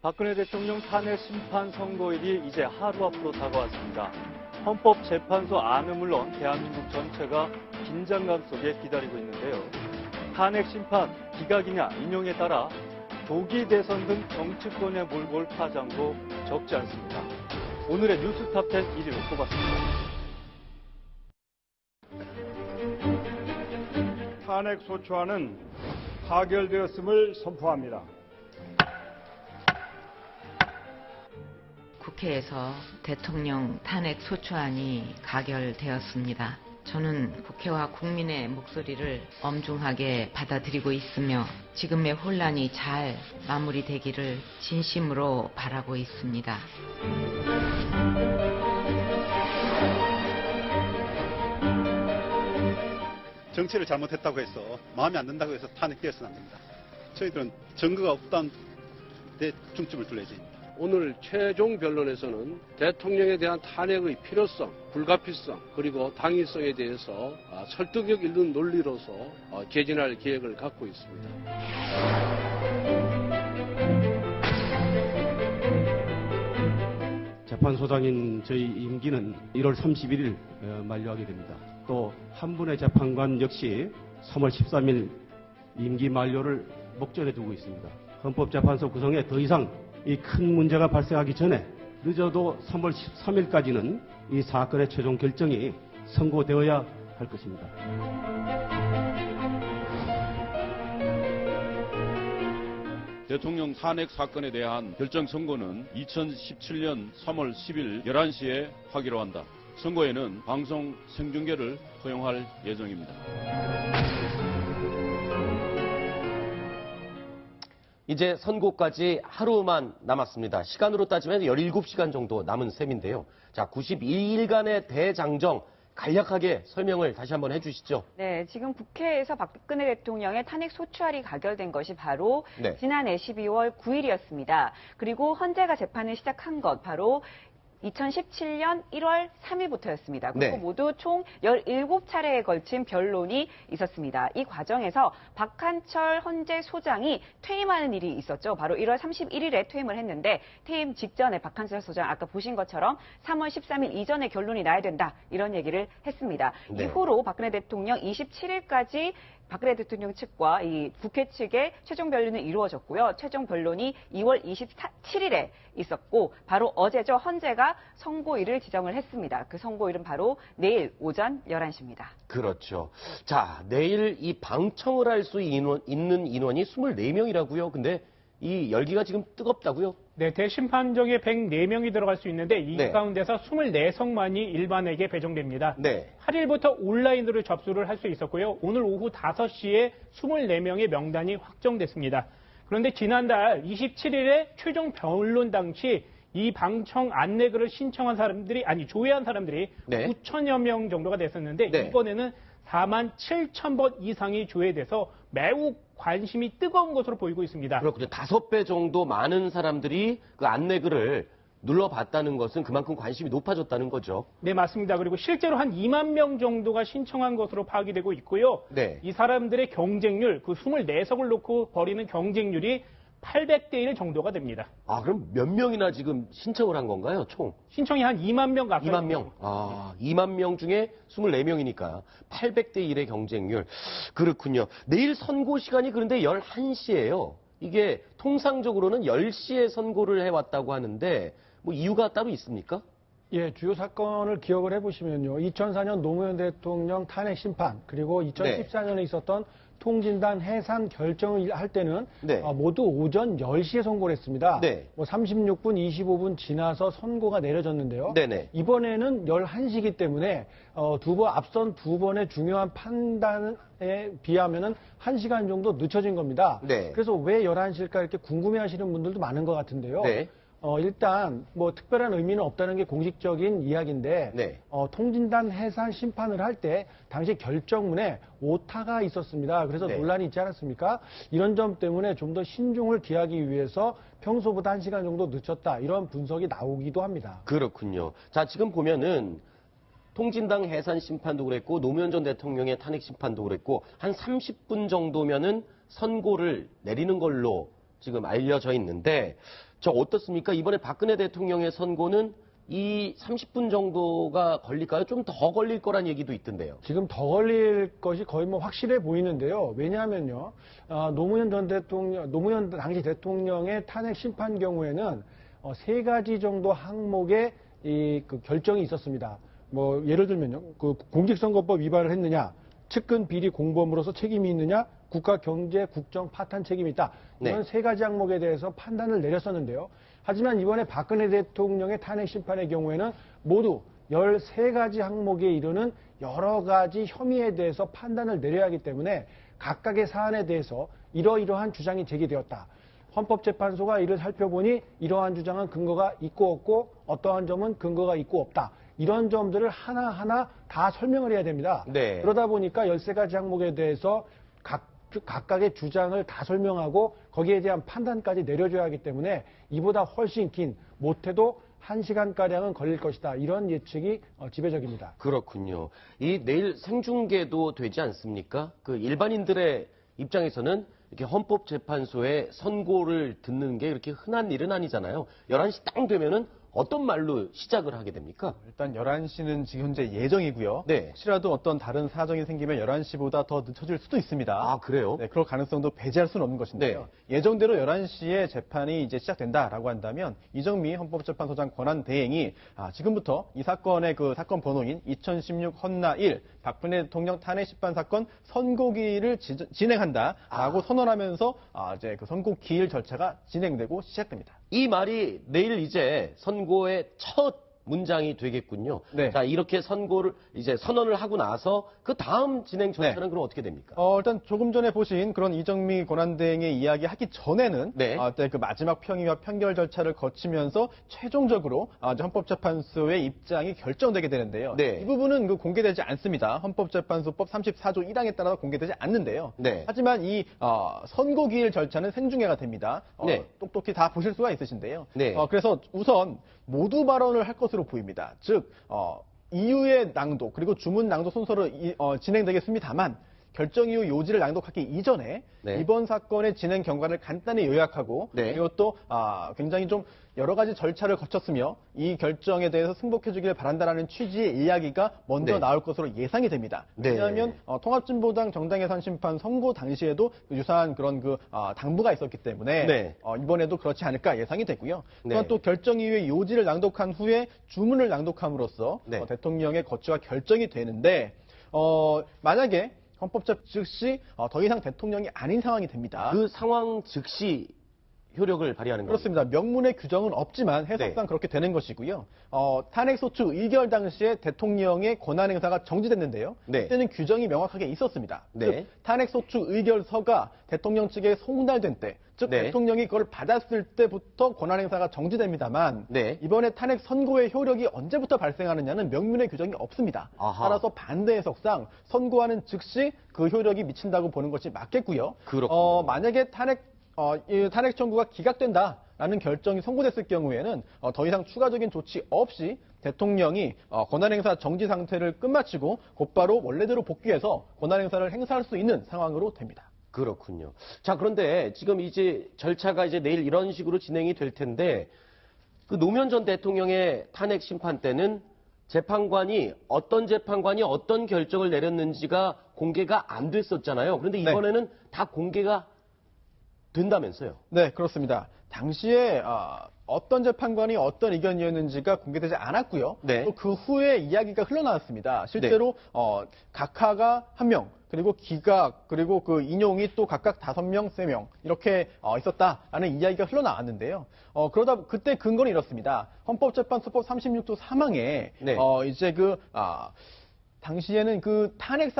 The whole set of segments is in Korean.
박근혜 대통령 탄핵 심판 선고일이 이제 하루 앞으로 다가왔습니다. 헌법재판소 안은 물론 대한민국 전체가 긴장감 속에 기다리고 있는데요. 탄핵 심판 기각이냐 인용에 따라 조기 대선 등 정치권에 몰고 올 파장도 적지 않습니다. 오늘의 뉴스탑10 1위를 뽑았습니다. 탄핵 소추안은 가결되었음을 선포합니다. 국회에서 대통령 탄핵 소추안이 가결되었습니다. 저는 국회와 국민의 목소리를 엄중하게 받아들이고 있으며 지금의 혼란이 잘 마무리되기를 진심으로 바라고 있습니다. 정치를 잘못했다고 해서 마음에 안 든다고 해서 탄핵되어서는 안 됩니다. 저희들은 증거가 없다는 데 중점을 둘러야 됩니다. 오늘 최종 변론에서는 대통령에 대한 탄핵의 필요성, 불가피성, 그리고 당위성에 대해서 설득력 있는 논리로서 개진할 계획을 갖고 있습니다. 재판소장인 저희 임기는 1월 31일 만료하게 됩니다. 또 한 분의 재판관 역시 3월 13일 임기 만료를 목전에 두고 있습니다. 헌법재판소 구성에 더 이상 이 큰 문제가 발생하기 전에 늦어도 3월 13일까지는 이 사건의 최종 결정이 선고되어야 할 것입니다. 대통령 탄핵 사건에 대한 결정 선고는 2017년 3월 10일 11시에 하기로 한다. 선고에는 방송 생중계를 허용할 예정입니다. 이제 선고까지 하루만 남았습니다. 시간으로 따지면 17시간 정도 남은 셈인데요. 자, 92일간의 대장정 간략하게 설명을 다시 한번 해주시죠. 네, 지금 국회에서 박근혜 대통령의 탄핵 소추안이 가결된 것이 바로 지난해 12월 9일이었습니다. 그리고 헌재가 재판을 시작한 것 바로 2017년 1월 3일부터였습니다. 그리고 모두 총 17차례에 걸친 변론이 있었습니다. 이 과정에서 박한철 헌재 소장이 퇴임하는 일이 있었죠. 바로 1월 31일에 퇴임을 했는데 퇴임 직전에 박한철 소장 아까 보신 것처럼 3월 13일 이전에 결론이 나야 된다 이런 얘기를 했습니다. 이후로 박근혜 대통령 27일까지 박근혜 대통령 측과 이 국회 측의 최종 변론은 이루어졌고요. 최종 변론이 2월 27일에 있었고 바로 어제죠. 헌재가 선고일을 지정을 했습니다. 그 선고일은 바로 내일 오전 11시입니다. 그렇죠. 자, 내일 이 방청을 할 수 있는 인원이 24명이라고요. 근데 이 열기가 지금 뜨겁다고요? 네, 대심판정에 104명이 들어갈 수 있는데 이 가운데서 24석만이 일반에게 배정됩니다. 8일부터 온라인으로 접수를 할 수 있었고요. 오늘 오후 5시에 24명의 명단이 확정됐습니다. 그런데 지난달 27일에 최종 변론 당시 이 방청 안내글을 신청한 사람들이 조회한 사람들이 9천여 명 정도가 됐었는데 이번에는 4만 7천 번 이상이 조회돼서 매우 관심이 뜨거운 것으로 보이고 있습니다. 그렇군요. 5배 정도 많은 사람들이 그 안내글을 눌러봤다는 것은 그만큼 관심이 높아졌다는 거죠. 네, 맞습니다. 그리고 실제로 한 2만 명 정도가 신청한 것으로 파악이 되고 있고요. 이 사람들의 경쟁률, 그 24석을 놓고 벌이는 경쟁률이 800대 1 정도가 됩니다. 아, 그럼 몇 명이나 지금 신청을 한 건가요, 총? 신청이 한 2만 명 가까이. 2만 명. 2만 명 중에 24명이니까 800대 1의 경쟁률. 그렇군요. 내일 선고 시간이 그런데 11시예요. 이게 통상적으로는 10시에 선고를 해왔다고 하는데 뭐 이유가 따로 있습니까? 예, 주요 사건을 기억을 해보시면요. 2004년 노무현 대통령 탄핵 심판, 그리고 2014년에 있었던 통진단 해산 결정을 할 때는 모두 오전 10시에 선고를 했습니다. 36분, 25분 지나서 선고가 내려졌는데요. 이번에는 11시이기 때문에 앞선 두 번의 중요한 판단에 비하면은 1시간 정도 늦춰진 겁니다. 그래서 왜 11시일까 이렇게 궁금해하시는 분들도 많은 것 같은데요. 일단 뭐 특별한 의미는 없다는 게 공식적인 이야기인데 통진단 해산 심판을 할 때 당시 결정문에 오타가 있었습니다. 그래서 논란이 있지 않았습니까? 이런 점 때문에 좀 더 신중을 기하기 위해서 평소보다 1시간 정도 늦췄다 이런 분석이 나오기도 합니다. 그렇군요. 자, 지금 보면은 통진당 해산 심판도 그랬고 노무현 전 대통령의 탄핵 심판도 그랬고 한 30분 정도면은 선고를 내리는 걸로 지금 알려져 있는데 저 어떻습니까? 이번에 박근혜 대통령의 선고는 이 30분 정도가 걸릴까요? 좀 더 걸릴 거란 얘기도 있던데요. 지금 더 걸릴 것이 거의 뭐 확실해 보이는데요. 왜냐하면요, 노무현 당시 대통령의 탄핵 심판 경우에는 3가지 정도 항목의 그 결정이 있었습니다. 뭐 예를 들면요, 그 공직선거법 위반을 했느냐, 측근 비리 공범으로서 책임이 있느냐, 국가 경제 국정 파탄 책임이 있다. 이런 3가지 항목에 대해서 판단을 내렸었는데요. 하지만 이번에 박근혜 대통령의 탄핵 심판의 경우에는 모두 13가지 항목에 이르는 여러 가지 혐의에 대해서 판단을 내려야 하기 때문에 각각의 사안에 대해서 이러이러한 주장이 제기되었다. 헌법재판소가 이를 살펴보니 이러한 주장은 근거가 있고 없고 어떠한 점은 근거가 있고 없다. 이런 점들을 하나하나 다 설명을 해야 됩니다. 네. 그러다 보니까 13가지 항목에 대해서 각각의 주장을 다 설명하고 거기에 대한 판단까지 내려줘야 하기 때문에 이보다 훨씬 긴, 못해도 1시간가량은 걸릴 것이다. 이런 예측이 지배적입니다. 그렇군요. 이 내일 생중계도 되지 않습니까? 그 일반인들의 입장에서는 이렇게 헌법재판소의 선고를 듣는 게 이렇게 흔한 일은 아니잖아요. 11시 딱 되면은 어떤 말로 시작을 하게 됩니까? 일단 11시는 지금 현재 예정이고요. 네. 혹시라도 어떤 다른 사정이 생기면 11시보다 더 늦춰질 수도 있습니다. 아, 그래요? 네, 그럴 가능성도 배제할 수는 없는 것인데요. 네. 예정대로 11시에 재판이 이제 시작된다라고 한다면 이정미 헌법재판소장 권한대행이 지금부터 이 사건의 그 사건 번호인 2016 헌나 1 박근혜 대통령 탄핵 심판 사건 선고기일을 진행한다라고 선언하면서 이제 그 선고 기일 절차가 진행되고 시작됩니다. 이 말이 내일 이제 선고의 첫 문장이 되겠군요. 네. 자, 이렇게 선고를 이제 선언을 하고 나서 그 다음 진행 절차는 그럼 어떻게 됩니까? 일단 조금 전에 보신 그런 이정미 권한대행의 이야기 하기 전에는 그 마지막 평의와 판결 절차를 거치면서 최종적으로 이제 헌법재판소의 입장이 결정되게 되는데요. 이 부분은 공개되지 않습니다. 헌법재판소법 34조 1항에 따라 공개되지 않는데요. 하지만 이 선고기일 절차는 생중계가 됩니다. 똑똑히 다 보실 수가 있으신데요. 그래서 우선 모두 발언을 할 것으로 보입니다. 즉 이유의 낭독 그리고 주문 낭독 순서로 진행되겠습니다만 결정 이후 요지를 낭독하기 이전에 이번 사건의 진행 경과를 간단히 요약하고 그리고 또 굉장히 좀 여러 가지 절차를 거쳤으며 이 결정에 대해서 승복해주길 바란다라는 취지의 이야기가 먼저 나올 것으로 예상이 됩니다. 왜냐하면 통합진보당 정당예산심판 선고 당시에도 유사한 그런 당부가 있었기 때문에 이번에도 그렇지 않을까 예상이 되고요. 또한 또 결정 이후에 요지를 낭독한 후에 주문을 낭독함으로써 대통령의 거취가 결정이 되는데 만약에 헌법재판 즉시 더 이상 대통령이 아닌 상황이 됩니다. 그 상황 즉시 효력을 발휘하는 겁니다. 그렇습니다. 명문의 규정은 없지만 해석상 그렇게 되는 것이고요. 탄핵소추 의결 당시에 대통령의 권한 행사가 정지됐는데요. 그때는 규정이 명확하게 있었습니다. 즉 탄핵소추 의결서가 대통령 측에 송달된 때, 즉 대통령이 그걸 받았을 때부터 권한 행사가 정지됩니다만 이번에 탄핵 선고의 효력이 언제부터 발생하느냐는 명문의 규정이 없습니다. 따라서 반대 해석상 선고하는 즉시 그 효력이 미친다고 보는 것이 맞겠고요. 만약에 이 탄핵 청구가 기각된다라는 결정이 선고됐을 경우에는 더 이상 추가적인 조치 없이 대통령이 권한행사 정지 상태를 끝마치고 곧바로 원래대로 복귀해서 권한행사를 행사할 수 있는 상황으로 됩니다. 그렇군요. 자, 그런데 지금 이제 절차가 이제 내일 이런 식으로 진행이 될 텐데 그 노무현 전 대통령의 탄핵 심판 때는 재판관이 어떤 결정을 내렸는지가 공개가 안 됐었잖아요. 그런데 이번에는 다 공개가 된다면서요? 네, 그렇습니다. 당시에 어떤 재판관이 어떤 의견이었는지가 공개되지 않았고요. 또 그 후에 이야기가 흘러나왔습니다. 실제로 각하가 1명, 그리고 기각, 그리고 그 인용이 또 각각 5명, 3명 이렇게 있었다라는 이야기가 흘러나왔는데요. 그러다 그때 근거는 이렇습니다. 헌법재판소법 36조 3항에 이제 당시에는 그 탄핵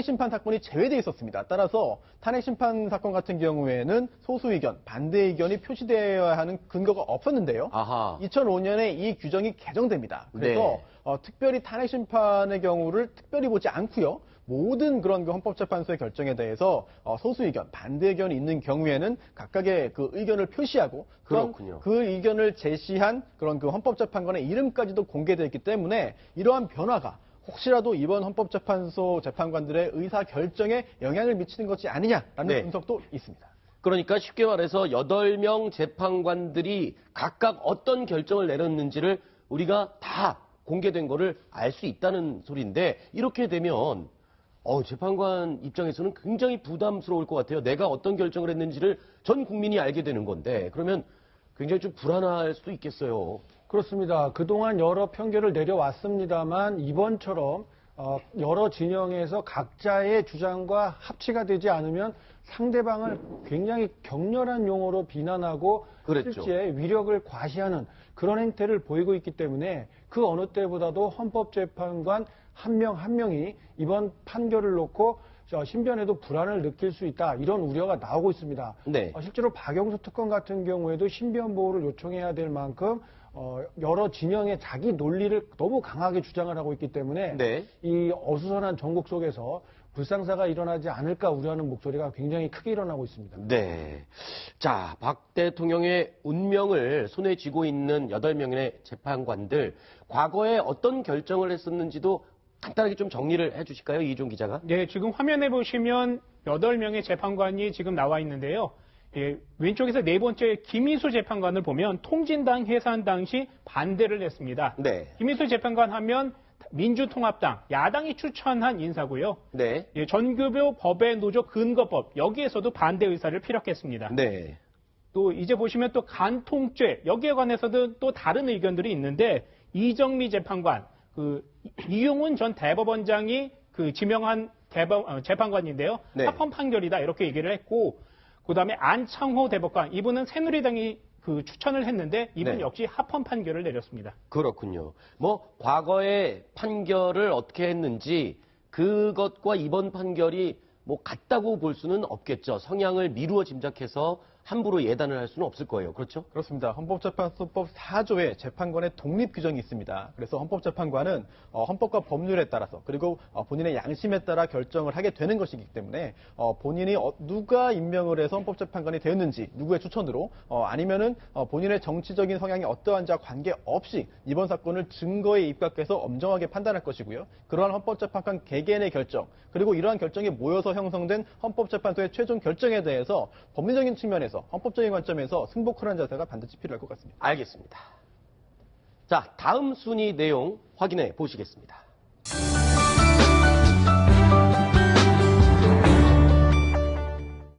심판 사건이 제외되어 있었습니다. 따라서 탄핵 심판 사건 같은 경우에는 소수 의견, 반대 의견이 표시되어야 하는 근거가 없었는데요. 2005년에 이 규정이 개정됩니다. 그래서 특별히 탄핵 심판의 경우를 특별히 보지 않고요. 모든 그런 헌법재판소의 결정에 대해서 소수 의견, 반대 의견이 있는 경우에는 각각의 그 의견을 표시하고 그 의견을 제시한 그런 그 헌법재판관의 이름까지도 공개되어 있기 때문에 이러한 변화가 혹시라도 이번 헌법재판소 재판관들의 의사 결정에 영향을 미치는 것이 아니냐라는 분석도 있습니다. 그러니까 쉽게 말해서 8명 재판관들이 각각 어떤 결정을 내렸는지를 우리가 다 공개된 거를 알 수 있다는 소리인데 이렇게 되면 재판관 입장에서는 굉장히 부담스러울 것 같아요. 내가 어떤 결정을 했는지를 전 국민이 알게 되는 건데 그러면 굉장히 좀 불안할 수도 있겠어요. 그렇습니다. 그동안 여러 판결을 내려왔습니다만 이번처럼 여러 진영에서 각자의 주장과 합치가 되지 않으면 상대방을 굉장히 격렬한 용어로 비난하고 그랬죠. 실제 위력을 과시하는 그런 행태를 보이고 있기 때문에 그 어느 때보다도 헌법재판관 한 명 한 명이 이번 판결을 놓고 신변에도 불안을 느낄 수 있다. 이런 우려가 나오고 있습니다. 네. 실제로 박영수 특검 같은 경우에도 신변 보호를 요청해야 될 만큼 여러 진영의 자기 논리를 너무 강하게 주장을 하고 있기 때문에 네. 이 어수선한 전국 속에서 불상사가 일어나지 않을까 우려하는 목소리가 굉장히 크게 일어나고 있습니다. 네. 자, 박 대통령의 운명을 손에 쥐고 있는 8명의 재판관들, 과거에 어떤 결정을 했었는지도 간단하게 좀 정리를 해 주실까요? 이종 기자가? 네, 지금 화면에 보시면 8명의 재판관이 지금 나와 있는데요. 왼쪽에서 네 번째 김희수 재판관을 보면 통진당 해산 당시 반대를 했습니다. 네. 김희수 재판관 하면 민주통합당, 야당이 추천한 인사고요. 네. 전교조 법외 노조 근거법, 여기에서도 반대 의사를 피력했습니다. 네. 또 이제 보시면 또 간통죄, 여기에 관해서도 또 다른 의견들이 있는데 이정미 재판관, 이용훈 전 대법원장이 지명한 재판관인데요. 네. 합헌 판결이다 이렇게 얘기를 했고, 그다음에 안창호 대법관, 이분은 새누리당이 추천을 했는데 이분 네. 역시 합헌 판결을 내렸습니다. 그렇군요. 과거의 판결을 어떻게 했는지 그것과 이번 판결이 같다고 볼 수는 없겠죠. 성향을 미루어 짐작해서 함부로 예단을 할 수는 없을 거예요. 그렇죠? 그렇습니다. 헌법재판소법 4조에 재판관의 독립 규정이 있습니다. 그래서 헌법재판관은 헌법과 법률에 따라서 그리고 본인의 양심에 따라 결정을 하게 되는 것이기 때문에 본인이 누가 임명을 해서 헌법재판관이 되었는지 누구의 추천으로 아니면은 본인의 정치적인 성향이 어떠한지와 관계없이 이번 사건을 증거에 입각해서 엄정하게 판단할 것이고요. 그러한 헌법재판관 개개인의 결정 그리고 이러한 결정이 모여서 형성된 헌법재판소의 최종 결정에 대해서 법리적인 측면에서 헌법적인 관점에서 승복하는 자세가 반드시 필요할 것 같습니다. 알겠습니다. 자, 다음 순위 내용 확인해 보시겠습니다.